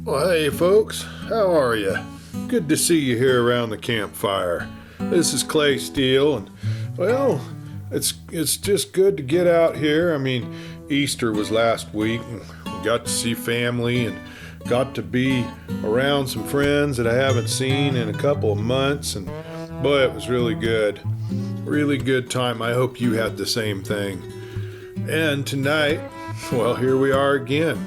Well, hey folks, how are you? Good to see you here around the campfire. This is Clay Steele, and well, it's just good to get out here. I mean, Easter was last week, and we got to see family and got to be around some friends that I haven't seen in a couple of months, and boy, it was really good. Really good time. I hope you had the same thing. And tonight, well, here we are again,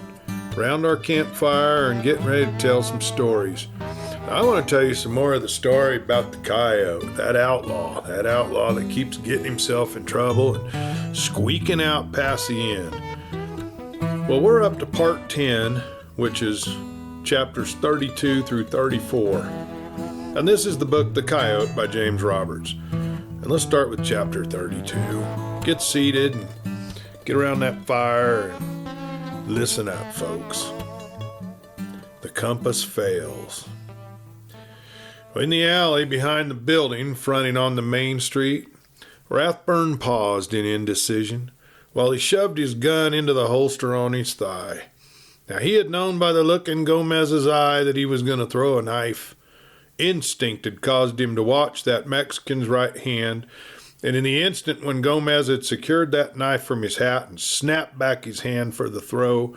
around our campfire and getting ready to tell some stories. Now, I want to tell you some more of the story about the Coyote, that outlaw that keeps getting himself in trouble and squeaking out past the end. Well, we're up to part 10, which is chapters 32 through 34. And this is the book The Coyote by James Roberts. And let's start with chapter 32. Get seated and get around that fire and listen up, folks. The compass fails. In the alley behind the building fronting on the main street, Rathburn paused in indecision while he shoved his gun into the holster on his thigh. Now, he had known by the look in Gomez's eye that he was going to throw a knife. Instinct had caused him to watch that Mexican's right hand, and in the instant when Gomez had secured that knife from his hat and snapped back his hand for the throw,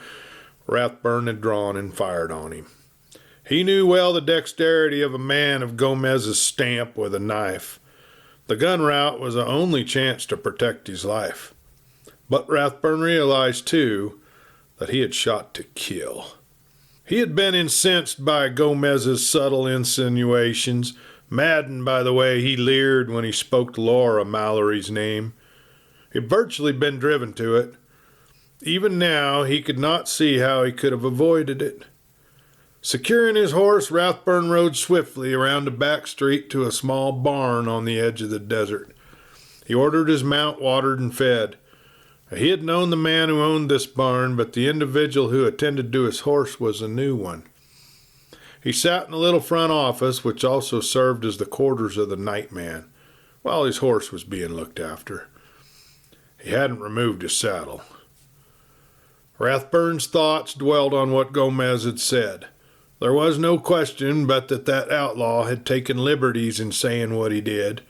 Rathburn had drawn and fired on him. He knew well the dexterity of a man of Gomez's stamp with a knife. The gun route was the only chance to protect his life. But Rathburn realized, too, that he had shot to kill. He had been incensed by Gomez's subtle insinuations, maddened by the way he leered when he spoke Laura Mallory's name. He had virtually been driven to it. Even now, he could not see how he could have avoided it. Securing his horse, Rathburn rode swiftly around a back street to a small barn on the edge of the desert. He ordered his mount watered and fed. He had known the man who owned this barn, but the individual who attended to his horse was a new one. He sat in the little front office, which also served as the quarters of the night man, while his horse was being looked after. He hadn't removed his saddle. Rathburn's thoughts dwelled on what Gomez had said. There was no question but that outlaw had taken liberties in saying what he did,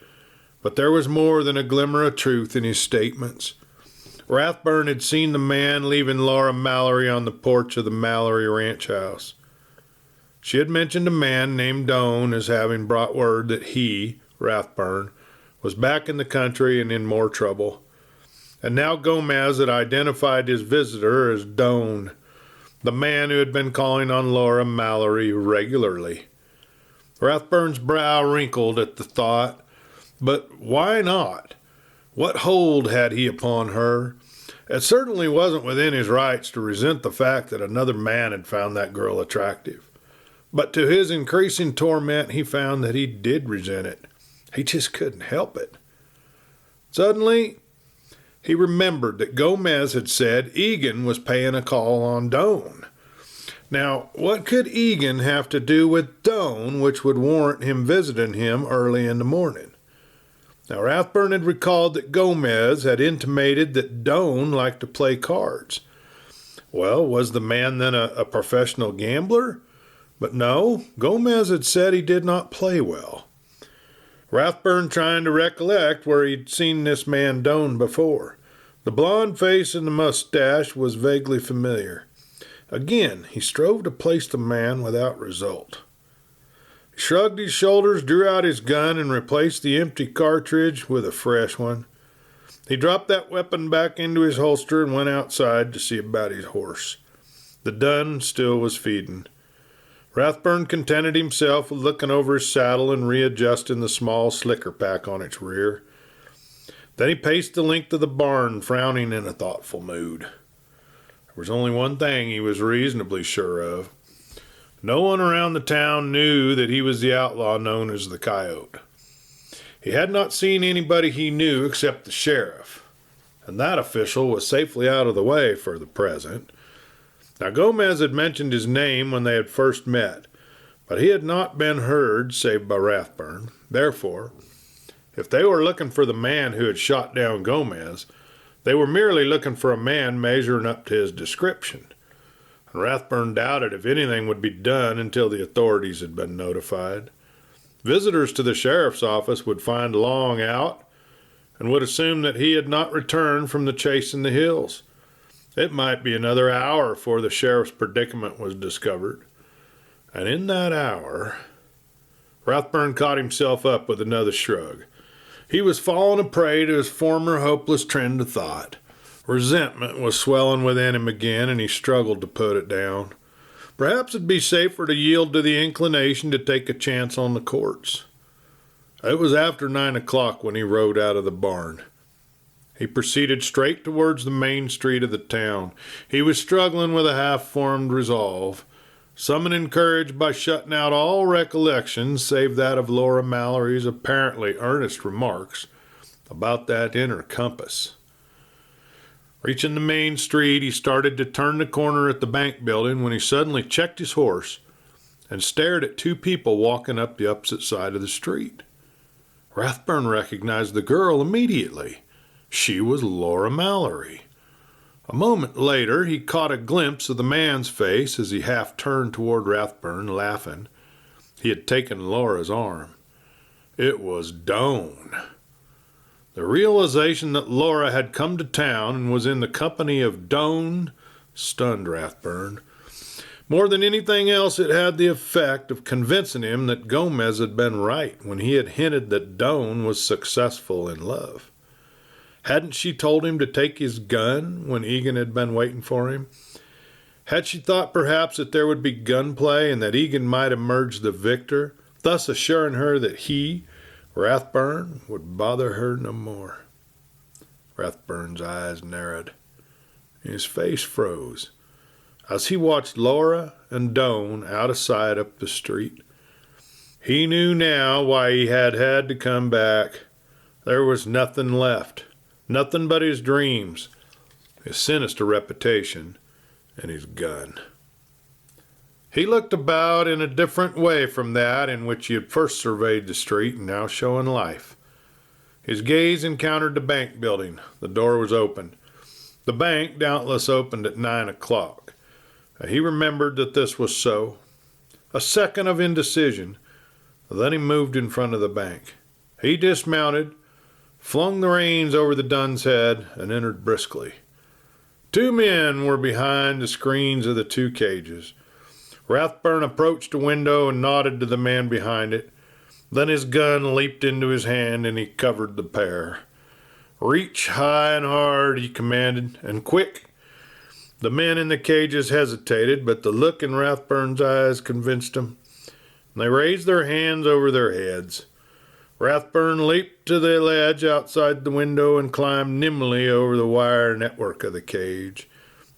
but there was more than a glimmer of truth in his statements. Rathburn had seen the man leaving Laura Mallory on the porch of the Mallory ranch house. She had mentioned a man named Doane as having brought word that he, Rathburn, was back in the country and in more trouble. And now Gomez had identified his visitor as Doane, the man who had been calling on Laura Mallory regularly. Rathburn's brow wrinkled at the thought, but why not? What hold had he upon her? It certainly wasn't within his rights to resent the fact that another man had found that girl attractive. But to his increasing torment, he found that he did resent it. He just couldn't help it. Suddenly, he remembered that Gomez had said Egan was paying a call on Doane. Now, what could Egan have to do with Doane which would warrant him visiting him early in the morning? Now, Rathburn had recalled that Gomez had intimated that Doane liked to play cards. Well, was the man then a professional gambler? But no, Gomez had said he did not play well. Rathburn trying to recollect where he'd seen this man Doane before. The blond face and the mustache was vaguely familiar. Again, he strove to place the man without result. He shrugged his shoulders, drew out his gun, and replaced the empty cartridge with a fresh one. He dropped that weapon back into his holster and went outside to see about his horse. The dun still was feeding. Rathburn contented himself with looking over his saddle and readjusting the small slicker pack on its rear. Then he paced the length of the barn, frowning in a thoughtful mood. There was only one thing he was reasonably sure of. No one around the town knew that he was the outlaw known as the Coyote. He had not seen anybody he knew except the sheriff, and that official was safely out of the way for the present. Now, Gomez had mentioned his name when they had first met, but he had not been heard save by Rathburn. Therefore, if they were looking for the man who had shot down Gomez, they were merely looking for a man measuring up to his description. and Rathburn doubted if anything would be done until the authorities had been notified. Visitors to the sheriff's office would find Long out and would assume that he had not returned from the chase in the hills. It might be another hour before the sheriff's predicament was discovered. And in that hour, Rathburn caught himself up with another shrug. He was falling a prey to his former hopeless trend of thought. Resentment was swelling within him again, and he struggled to put it down. Perhaps it'd be safer to yield to the inclination to take a chance on the courts. It was after 9 o'clock when he rode out of the barn. He proceeded straight towards the main street of the town. He was struggling with a half-formed resolve, summoning courage by shutting out all recollections save that of Laura Mallory's apparently earnest remarks about that inner compass. Reaching the main street, he started to turn the corner at the bank building when he suddenly checked his horse and stared at two people walking up the opposite side of the street. Rathburn recognized the girl immediately. She was Laura Mallory. A moment later, he caught a glimpse of the man's face as he half turned toward Rathburn, laughing. He had taken Laura's arm. It was Doane. The realization that Laura had come to town and was in the company of Doane stunned Rathburn. More than anything else, it had the effect of convincing him that Gomez had been right when he had hinted that Doane was successful in love. Hadn't she told him to take his gun when Egan had been waiting for him? Had she thought perhaps that there would be gunplay and that Egan might emerge the victor, thus assuring her that he, Rathburn, would bother her no more? Rathburn's eyes narrowed. His face froze as he watched Laura and Doane out of sight up the street. He knew now why he had had to come back. There was nothing left. Nothing but his dreams, his sinister reputation, and his gun. He looked about in a different way from that in which he had first surveyed the street and now showing life. His gaze encountered the bank building. The door was open. The bank doubtless opened at 9 o'clock. He remembered that this was so. A second of indecision. Then he moved in front of the bank. He dismounted, flung the reins over the Dun's head, and entered briskly. Two men were behind the screens of the two cages. Rathburn approached a window and nodded to the man behind it. Then his gun leaped into his hand, and he covered the pair. Reach high and hard, he commanded, and quick. The men in the cages hesitated, but the look in Rathburn's eyes convinced them. They raised their hands over their heads. Rathburn leaped to the ledge outside the window and climbed nimbly over the wire network of the cage.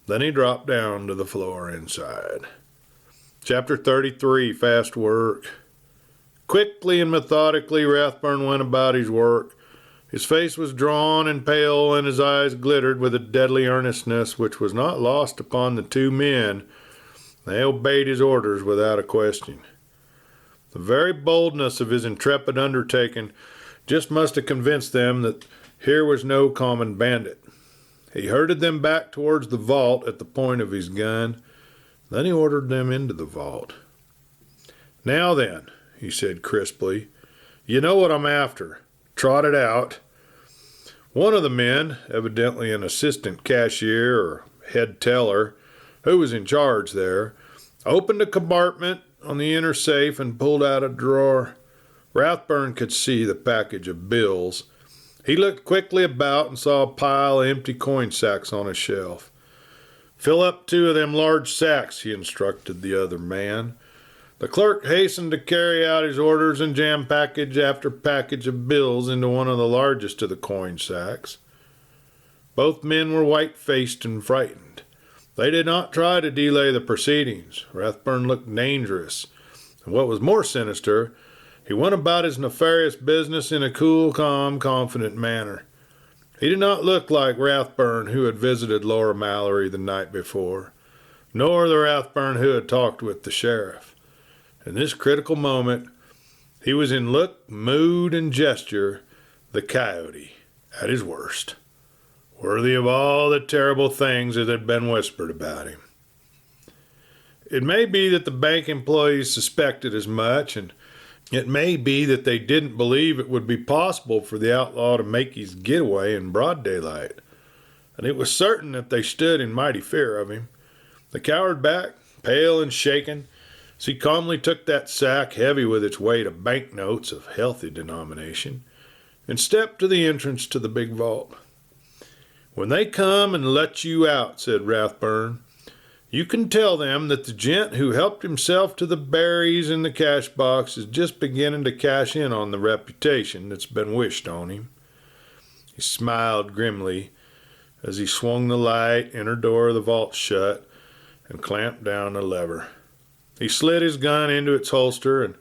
Then he dropped down to the floor inside. Chapter 33, Fast Work. Quickly and methodically, Rathburn went about his work. His face was drawn and pale, and his eyes glittered with a deadly earnestness which was not lost upon the two men. They obeyed his orders without a question. The very boldness of his intrepid undertaking just must have convinced them that here was no common bandit. He herded them back towards the vault at the point of his gun. Then he ordered them into the vault. Now then, he said crisply, you know what I'm after. Trot it out. One of the men, evidently an assistant cashier or head teller, who was in charge there, opened a compartment on the inner safe and pulled out a drawer. Rathburn could see the package of bills. He looked quickly about and saw a pile of empty coin sacks on a shelf. Fill up 2 of them large sacks, he instructed the other man. The clerk hastened to carry out his orders and jam package after package of bills into one of the largest of the coin sacks. Both men were white-faced and frightened. They did not try to delay the proceedings. Rathburn looked dangerous, and what was more sinister, he went about his nefarious business in a cool, calm, confident manner. He did not look like Rathburn who had visited Laura Mallory the night before, nor the Rathburn who had talked with the sheriff. In this critical moment, he was in look, mood, and gesture the Coyote at his worst, worthy of all the terrible things that had been whispered about him. It may be that the bank employees suspected as much, and it may be that they didn't believe it would be possible for the outlaw to make his getaway in broad daylight. And it was certain that they stood in mighty fear of him. They cowered back, pale and shaken, as he calmly took that sack, heavy with its weight of banknotes of healthy denomination, and stepped to the entrance to the big vault. "When they come and let you out," said Rathburn, "you can tell them that the gent who helped himself to the berries in the cash box is just beginning to cash in on the reputation that's been wished on him." He smiled grimly as he swung the light inner door of the vault shut and clamped down the lever. He slid his gun into its holster and,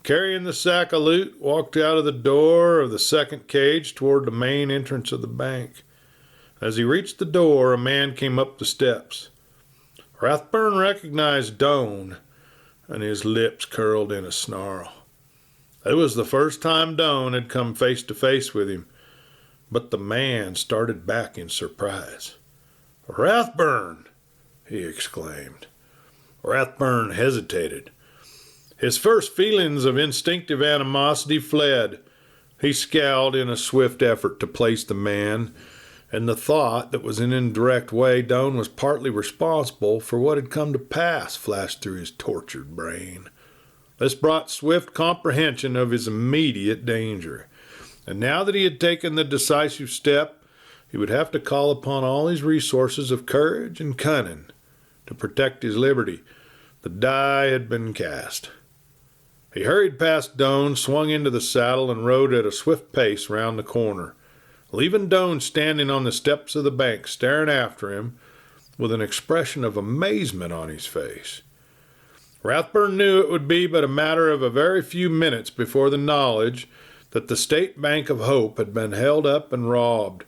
carrying the sack of loot, walked out of the door of the second cage toward the main entrance of the bank. As he reached the door, a man came up the steps. Rathburn recognized Doane, and his lips curled in a snarl. It was the first time Doane had come face to face with him, but the man started back in surprise. "Rathburn!" he exclaimed. Rathburn hesitated. His first feelings of instinctive animosity fled. He scowled in a swift effort to place the man, and the thought that was in an indirect way Doane was partly responsible for what had come to pass flashed through his tortured brain. This brought swift comprehension of his immediate danger, and now that he had taken the decisive step, he would have to call upon all his resources of courage and cunning to protect his liberty. The die had been cast. He hurried past Doane, swung into the saddle, and rode at a swift pace round the corner, leaving Doane standing on the steps of the bank, staring after him with an expression of amazement on his face. Rathburn knew it would be but a matter of a very few minutes before the knowledge that the State Bank of Hope had been held up and robbed.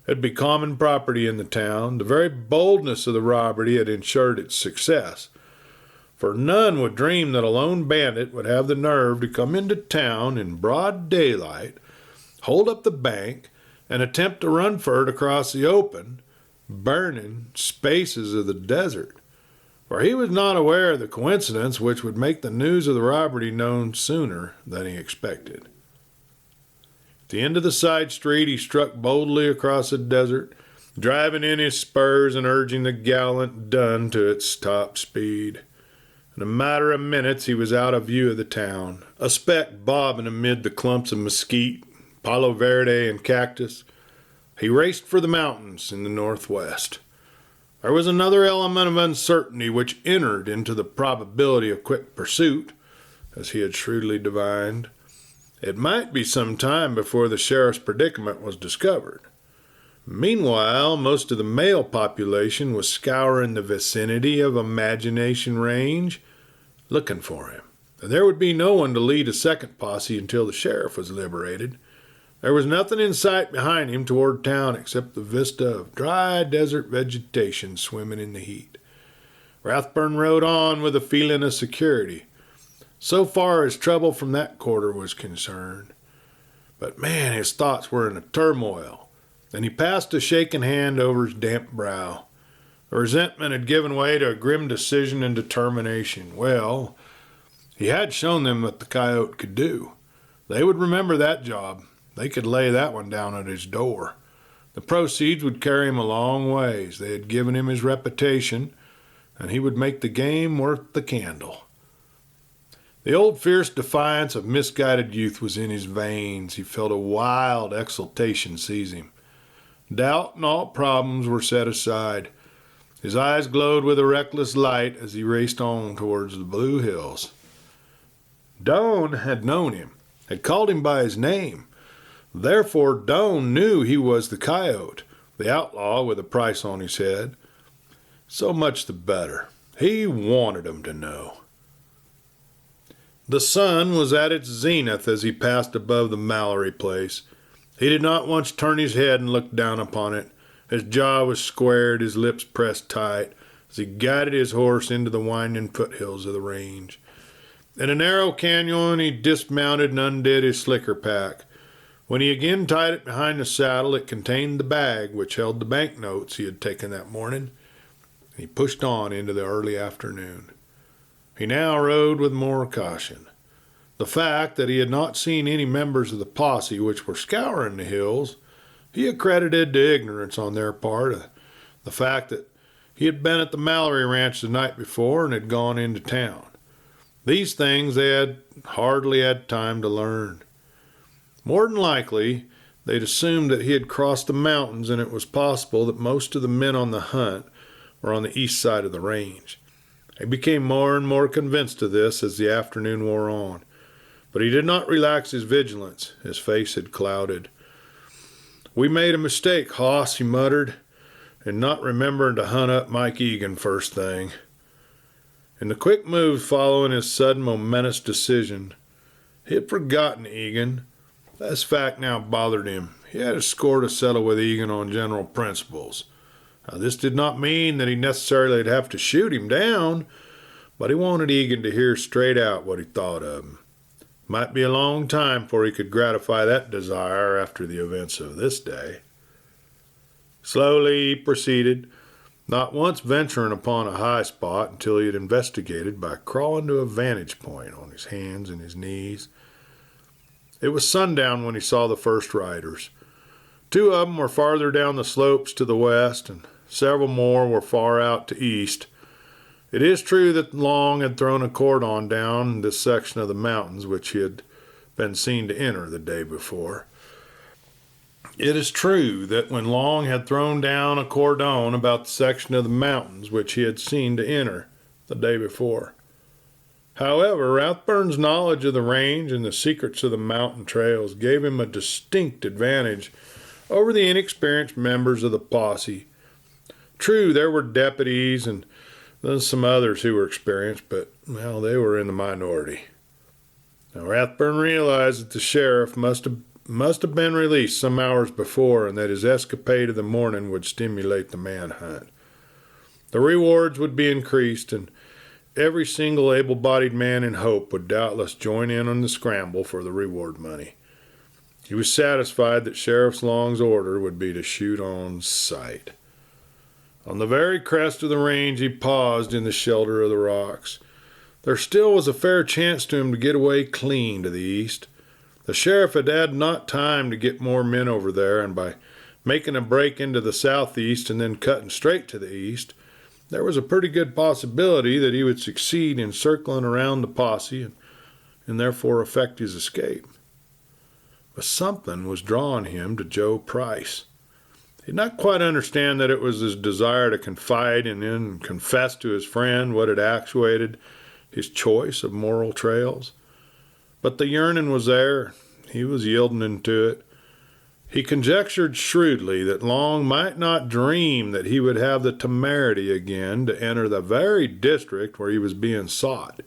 It had become common property in the town. The very boldness of the robbery had ensured its success, for none would dream that a lone bandit would have the nerve to come into town in broad daylight, hold up the bank, and attempt to run for it across the open, burning spaces of the desert. For he was not aware of the coincidence which would make the news of the robbery known sooner than he expected. At the end of the side street he struck boldly across the desert, driving in his spurs and urging the gallant dun to its top speed. In a matter of minutes he was out of view of the town, a speck bobbing amid the clumps of mesquite, palo verde, and cactus. He raced for the mountains in the northwest. There was another element of uncertainty which entered into the probability of quick pursuit, as he had shrewdly divined. It might be some time before the sheriff's predicament was discovered. Meanwhile, most of the male population was scouring the vicinity of Imagination Range, looking for him. And there would be no one to lead a second posse until the sheriff was liberated. There was nothing in sight behind him toward town except the vista of dry desert vegetation swimming in the heat. Rathburn rode on with a feeling of security, so far as trouble from that quarter was concerned. But man, his thoughts were in a turmoil, and he passed a shaking hand over his damp brow. The resentment had given way to a grim decision and determination. Well, he had shown them what the Coyote could do. They would remember that job. They could lay that one down at his door. The proceeds would carry him a long ways. They had given him his reputation, and he would make the game worth the candle. The old fierce defiance of misguided youth was in his veins. He felt a wild exultation seize him. Doubt and all problems were set aside. His eyes glowed with a reckless light as he raced on towards the Blue Hills. Doane had known him, had called him by his name. Therefore Doane knew he was the Coyote, the outlaw with a price on his head. So much the better. He wanted him to know. The sun was at its zenith as he passed above the Mallory place. He did not once turn his head and look down upon it. His jaw was squared, his lips pressed tight, as he guided his horse into the winding foothills of the range. In a narrow canyon he dismounted and undid his slicker pack. When he again tied it behind the saddle, it contained the bag which held the banknotes he had taken that morning. He pushed on into the early afternoon. He now rode with more caution. The fact that he had not seen any members of the posse which were scouring the hills, he accredited to ignorance on their part. The fact that he had been at the Mallory Ranch the night before and had gone into town. These things they had hardly had time to learn. More than likely, they'd assumed that he had crossed the mountains, and it was possible that most of the men on the hunt were on the east side of the range. He became more and more convinced of this as the afternoon wore on, but he did not relax his vigilance. His face had clouded. "We made a mistake, Hoss," he muttered, "in not remembering to hunt up Mike Egan first thing." In the quick moves following his sudden momentous decision, he had forgotten Egan. This fact now bothered him. He had a score to settle with Egan on general principles. Now, this did not mean that he necessarily would have to shoot him down, but he wanted Egan to hear straight out what he thought of him. Might be a long time before he could gratify that desire after the events of this day. Slowly he proceeded, not once venturing upon a high spot until he had investigated by crawling to a vantage point on his hands and his knees. It was sundown when he saw the first riders. Two of them were farther down the slopes to the west, and several more were far out to east. It is true that Long had thrown a cordon down this section of the mountains which he had been seen to enter the day before. It is true that when Long had thrown down a cordon about the section of the mountains which he had seen to enter the day before. However, Rathburn's knowledge of the range and the secrets of the mountain trails gave him a distinct advantage over the inexperienced members of the posse. True, there were deputies and then some others who were experienced, but, well, they were in the minority. Now, Rathburn realized that the sheriff must have been released some hours before, and that his escapade of the morning would stimulate the manhunt. The rewards would be increased, and every single able-bodied man in Hope would doubtless join in on the scramble for the reward money. He was satisfied that Sheriff Long's order would be to shoot on sight. On the very crest of the range he paused in the shelter of the rocks. There still was a fair chance to him to get away clean to the east. The sheriff had had not time to get more men over there, and by making a break into the southeast and then cutting straight to the east, there was a pretty good possibility that he would succeed in circling around the posse and therefore effect his escape. But something was drawing him to Joe Price. He did not quite understand that it was his desire to confide in and confess to his friend what had actuated his choice of moral trails. But the yearning was there. He was yielding into it. He conjectured shrewdly that Long might not dream that he would have the temerity again to enter the very district where he was being sought.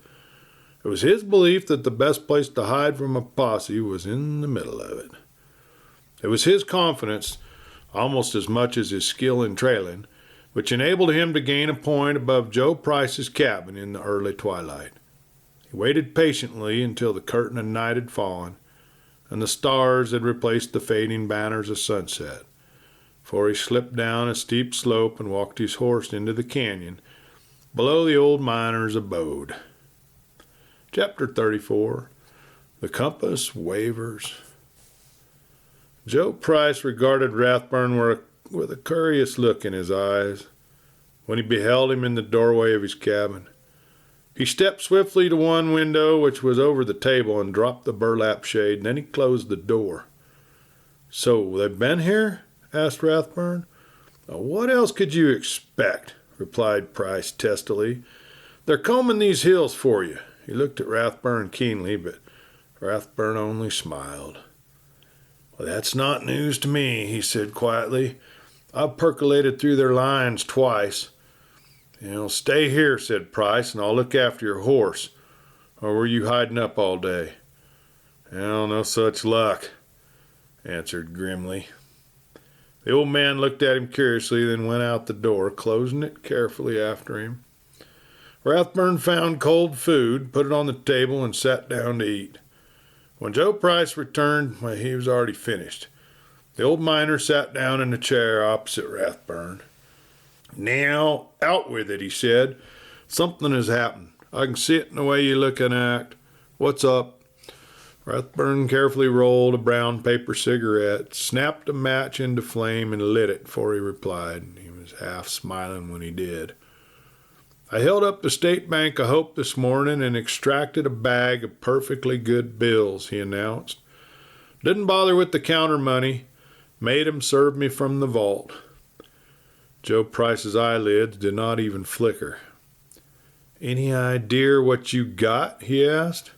It was his belief that the best place to hide from a posse was in the middle of it. It was his confidence, almost as much as his skill in trailing, which enabled him to gain a point above Joe Price's cabin in the early twilight. He waited patiently until the curtain of night had fallen, and the stars had replaced the fading banners of sunset, before he slipped down a steep slope and walked his horse into the canyon below the old miner's abode. Chapter 34. The Compass Wavers. Joe Price regarded Rathburn with a curious look in his eyes when he beheld him in the doorway of his cabin. He stepped swiftly to one window, which was over the table, and dropped the burlap shade, and then he closed the door. "So they've been here?" asked Rathburn. "What else could you expect?" replied Price testily. "They're combing these hills for you." He looked at Rathburn keenly, but Rathburn only smiled. "Well, that's not news to me," he said quietly. "I've percolated through their lines twice." "Stay here," said Price, "and I'll look after your horse. Or were you hiding up all day?" "No such luck," answered grimly. The old man looked at him curiously, then went out the door, closing it carefully after him. Rathburn found cold food, put it on the table, and sat down to eat. When Joe Price returned, he was already finished. The old miner sat down in a chair opposite Rathburn. "Now, out with it," he said. "Something has happened. I can see it in the way you look and act. What's up?" Rathburn carefully rolled a brown paper cigarette, snapped a match into flame, and lit it before he replied. He was half smiling when he did. "I held up the State Bank of Hope this morning and extracted a bag of perfectly good bills," he announced. "Didn't bother with the counter money. Made 'em serve me from the vault." Joe Price's eyelids did not even flicker. "Any idea what you got?" he asked.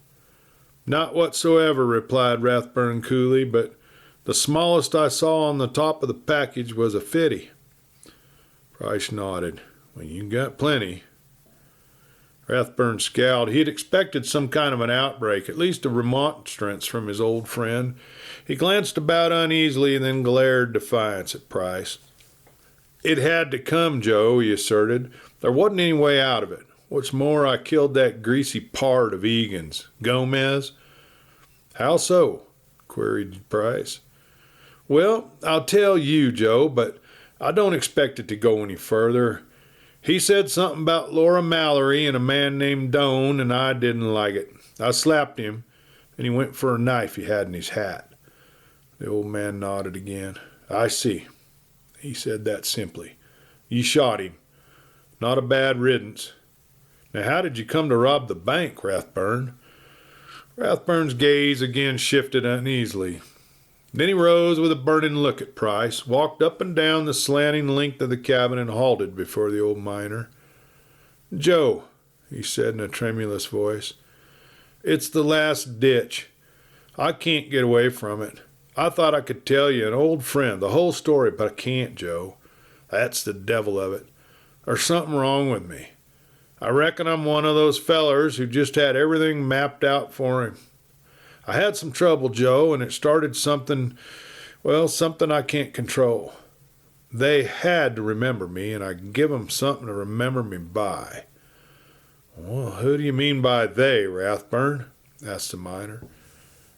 "Not whatsoever," replied Rathburn coolly, "but the smallest I saw on the top of the package was a 50. Price nodded. "Well, you got plenty." Rathburn scowled. He had expected some kind of an outbreak, at least a remonstrance from his old friend. He glanced about uneasily and then glared defiance at Price. "It had to come, Joe," he asserted. "There wasn't any way out of it. What's more, I killed that greasy pard of Egan's, Gomez." "How so?" queried Price. "Well, I'll tell you, Joe, but I don't expect it to go any further. He said something about Laura Mallory and a man named Doane, and I didn't like it. I slapped him, and he went for a knife he had in his hat." The old man nodded again. "I see." He said that simply. "You shot him. Not a bad riddance. Now, how did you come to rob the bank, Rathburn?" Rathburn's gaze again shifted uneasily. Then he rose with a burning look at Price, walked up and down the slanting length of the cabin, and halted before the old miner. "Joe," he said in a tremulous voice, "it's the last ditch. I can't get away from it. I thought I could tell you, an old friend, the whole story, but I can't, Joe. That's the devil of it. There's something wrong with me. I reckon I'm one of those fellers who just had everything mapped out for him. I had some trouble, Joe, and it started something I can't control. They had to remember me, and I give 'em something to remember me by." "Well, who do you mean by they, Rathburn?" asked the miner.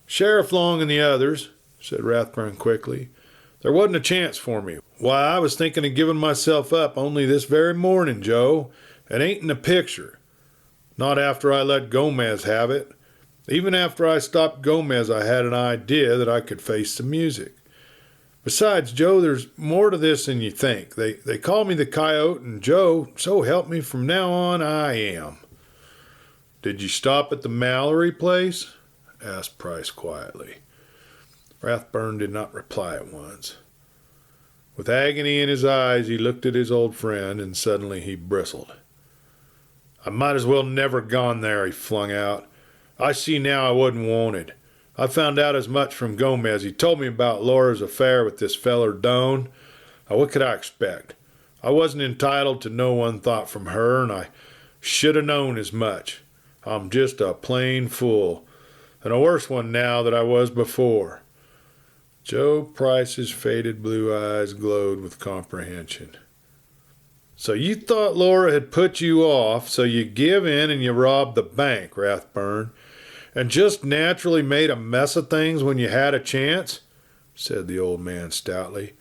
"Sheriff Long and the others," said Rathburn quickly. "There wasn't a chance for me. Why, I was thinking of giving myself up only this very morning, Joe. It ain't in the picture. Not after I let Gomez have it. Even after I stopped Gomez, I had an idea that I could face the music. Besides, Joe, there's more to this than you think. They call me the Coyote, and Joe, so help me from now on, I am." "Did you stop at the Mallory place?" asked Price quietly. Rathburn did not reply at once. With agony in his eyes, he looked at his old friend, and suddenly he bristled. "I might as well never gone there," he flung out. "I see now I wasn't wanted. I found out as much from Gomez. He told me about Laura's affair with this feller Doane. Now, what could I expect? I wasn't entitled to no one thought from her, and I should have known as much. I'm just a plain fool, and a worse one now than I was before." Joe Price's faded blue eyes glowed with comprehension. "So you thought Laura had put you off, so you give in and you robbed the bank, Rathburn, and just naturally made a mess of things when you had a chance?" said the old man stoutly.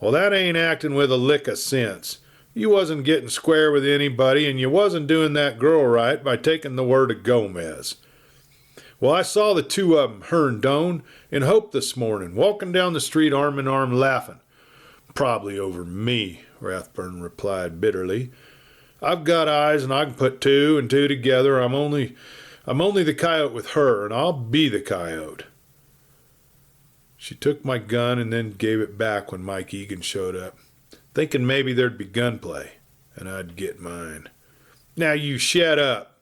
"Well, that ain't acting with a lick of sense. You wasn't getting square with anybody, and you wasn't doing that girl right by taking the word of Gomez. Well, I saw the two of 'em, her and Doane, in Hope this morning, walking down the street arm in arm laughing." "Probably over me," Rathburn replied bitterly. "I've got eyes, and I can put two and two together. I'm only the Coyote with her, and I'll be the Coyote." "She took my gun and then gave it back when Mike Egan showed up, thinking maybe there'd be gunplay, and I'd get mine." "Now you shut up,"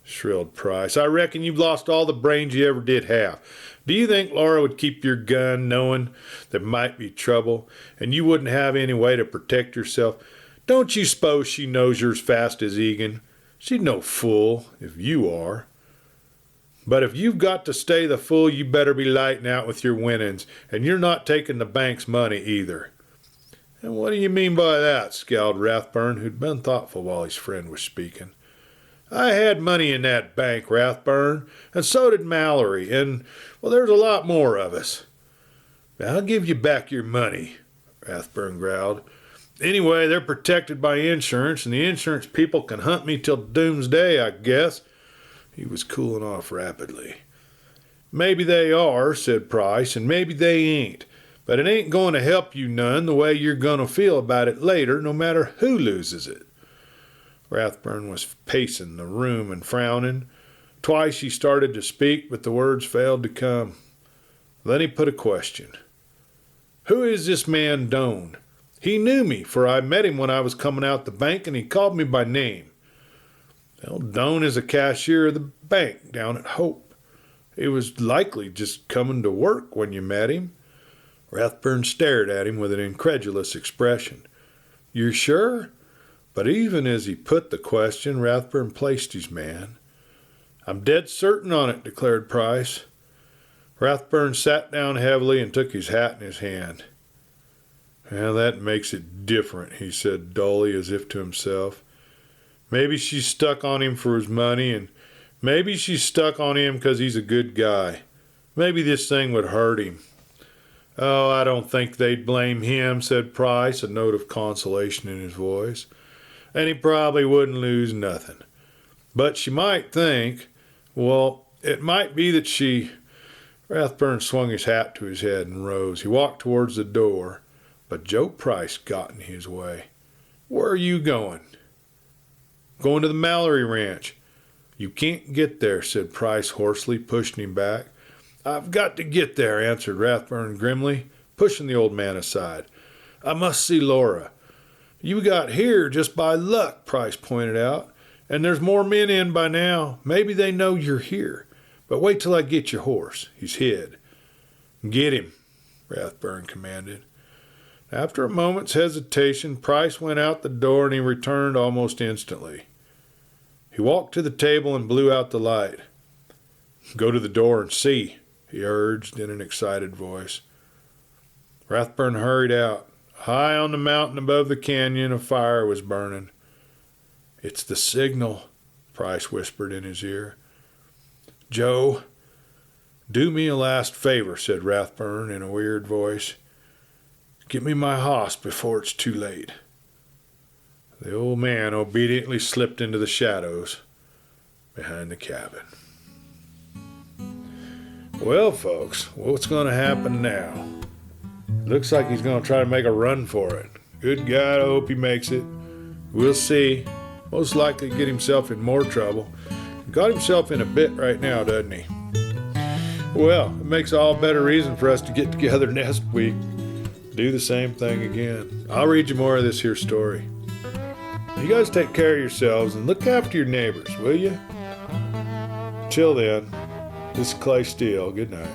shrilled Price. "I reckon you've lost all the brains you ever did have. Do you think Laura would keep your gun knowing there might be trouble, and you wouldn't have any way to protect yourself? Don't you suppose she knows you're as fast as Egan? She's no fool, if you are. But if you've got to stay the fool, you better be lighting out with your winnings, and you're not taking the bank's money either." "And what do you mean by that?" scowled Rathburn, who'd been thoughtful while his friend was speaking. "I had money in that bank, Rathburn, and so did Mallory, and, well, there's a lot more of us." "I'll give you back your money," Rathburn growled. Anyway, they're protected by insurance, and the insurance people can hunt me till doomsday, I guess." He was cooling off rapidly. "Maybe they are," said Price, "and maybe they ain't. But it ain't going to help you none the way you're going to feel about it later, no matter who loses it." Rathburn was pacing the room and frowning. Twice he started to speak, but the words failed to come. Then he put a question. "Who is this man Doane? He knew me, for I met him when I was coming out the bank, and he called me by name." "Well, Doane is a cashier of the bank down at Hope. He was likely just coming to work when you met him." Rathburn stared at him with an incredulous expression. "You're sure?" But even as he put the question, Rathburn placed his man. "I'm dead certain on it," declared Price. Rathburn sat down heavily and took his hat in his hand. "Well, that makes it different," he said dully, as if to himself. "Maybe she's stuck on him for his money, and maybe she's stuck on him because he's a good guy. Maybe this thing would hurt him." "Oh, I don't think they'd blame him," said Price, a note of consolation in his voice. "And he probably wouldn't lose nothing. But she might think, well, it might be that she—" Rathburn swung his hat to his head and rose. He walked towards the door, but Joe Price got in his way. "Where are you going?" "Going to the Mallory Ranch." "You can't get there," said Price hoarsely, pushing him back. "I've got to get there," answered Rathburn grimly, pushing the old man aside. "I must see Laura." "You got here just by luck," Price pointed out, "and there's more men in by now. Maybe they know you're here. But wait till I get your horse. He's hid." "Get him," Rathburn commanded. After a moment's hesitation, Price went out the door, and he returned almost instantly. He walked to the table and blew out the light. "Go to the door and see," he urged in an excited voice. Rathburn hurried out. High on the mountain above the canyon, a fire was burning. "It's the signal," Price whispered in his ear. "Joe, do me a last favor," said Rathburn in a weird voice. "Get me my hoss before it's too late." The old man obediently slipped into the shadows behind the cabin. Well, folks, what's going to happen now? Looks like he's going to try to make a run for it. Good God, I hope he makes it. We'll see. Most likely get himself in more trouble. Got himself in a bit right now, doesn't he? Well, it makes all better reason for us to get together next week. Do the same thing again. I'll read you more of this here story. You guys take care of yourselves and look after your neighbors, will you? Till then, this is Clay Steele. Good night.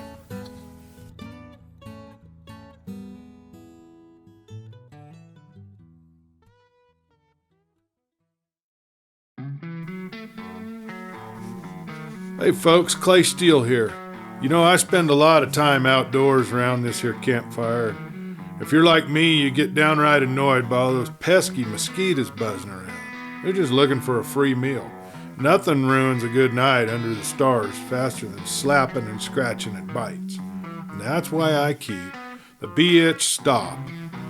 Hey folks, Clay Steele here. You know, I spend a lot of time outdoors around this here campfire. If you're like me, you get downright annoyed by all those pesky mosquitoes buzzing around. They're just looking for a free meal. Nothing ruins a good night under the stars faster than slapping and scratching at bites. And that's why I keep the bee itch stop.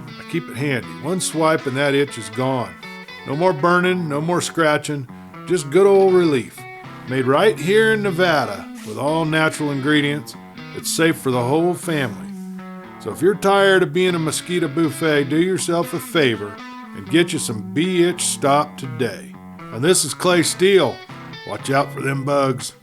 I keep it handy. One swipe and that itch is gone. No more burning, no more scratching, just good old relief. Made right here in Nevada with all natural ingredients. It's safe for the whole family. So if you're tired of being a mosquito buffet, do yourself a favor and get you some bee itch stop today. And this is Clay Steele. Watch out for them bugs.